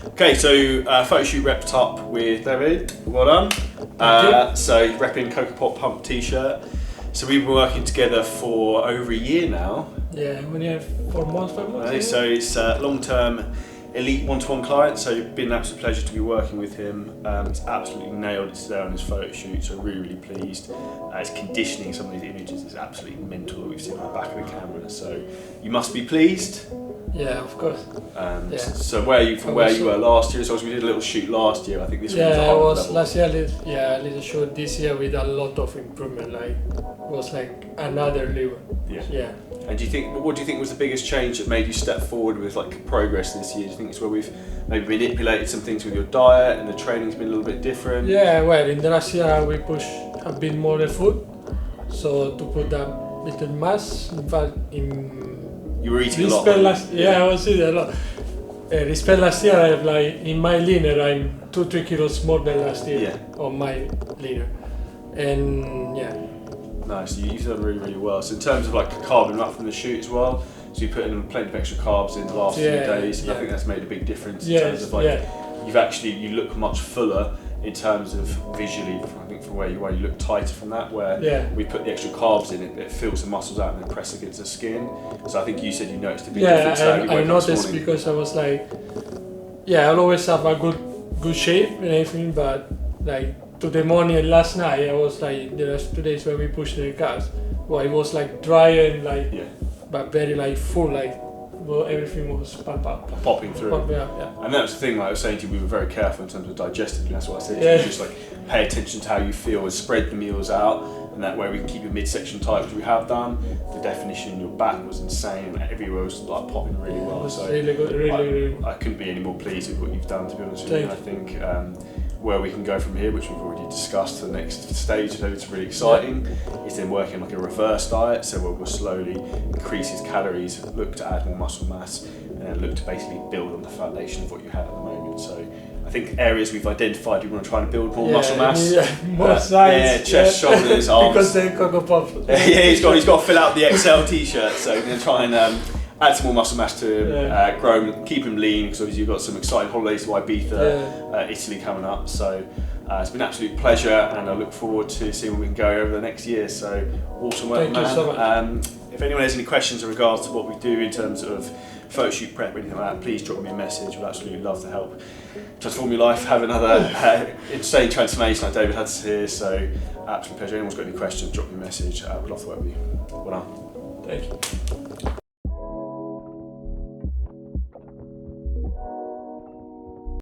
Okay, so Photoshoot wrapped up with David. Well done. So repping Coca Pot Pump t-shirt. So we've been working together for over a year now. Yeah, when you have 4 months, 5 months. So it's a long-term elite one-to-one client. So it's been an absolute pleasure to be working with him. He's absolutely nailed it today on his photo shoot. So really really pleased. His conditioning, some of these images is absolutely mental that we've seen on the back of the camera. So you must be pleased. Yeah, of course. Yeah. So where you were last year? So we did a little shoot last year. I think this one was a higher level. Last year. A little shoot. This year with a lot of improvement. Like it was like another level. Yeah. And what do you think was the biggest change that made you step forward with like progress this year? Do you think it's where we've maybe manipulated some things with your diet and the training's been a little bit different? Yeah. Well, in the last year we pushed a bit more the food, so to put a little mass. In fact, you were eating a lot. I was eating a lot. Respect last year, I have like in my leaner, I'm 2-3 kilos more than last year on my leaner, and yeah. Nice, you've done really really well. So in terms of like carbon up from the shoot as well, so you put in plenty of extra carbs in the last few days, and I think that's made a big difference in terms of like you look much fuller in terms of visually. I think from where you look tighter from that. Where we put the extra carbs in, it fills the muscles out and then press against the skin. So I think you said you noticed a big difference. I noticed because I was like, I'll always have a good shape and everything, but like to the morning last night, I was like the last 2 days when we pushed the cars. Well, it was like dry and like, but very like full, like. Well, everything was popping through. And that was the thing, like I was saying to you, we were very careful in terms of digestion. That's what I said to you, just like pay attention to how you feel and spread the meals out, and that way we can keep your midsection tight, which we have done. The definition in your back was insane, and everywhere was like popping really well. So really good, really. I couldn't be any more pleased with what you've done, to be honest with you. And I think where we can go from here, which we've already discussed, the next stage, so it's really exciting, is then working like a reverse diet. So we'll slowly increase his calories, look to add more muscle mass, and then look to basically build on the foundation of what you have at the moment. So I think areas we've identified, we want to try and build more muscle mass. More sides. Chest, shoulders, arms. Because they're Coco Pop. He's got to fill out the XL t-shirt, so we're going to try and add some more muscle mass to him, grow him, keep him lean, because obviously you've got some exciting holidays to Ibiza, Italy coming up. So it's been an absolute pleasure, and I look forward to seeing where we can go over the next year. So awesome work, man. Thank you so much. If anyone has any questions in regards to what we do in terms of Photoshoot Prep or anything like that, please drop me a message. We'd absolutely love to help transform your life, have another insane transformation like David had here. So absolute pleasure. Anyone's got any questions, drop me a message. We'd love to work with you. Well done. Thank you.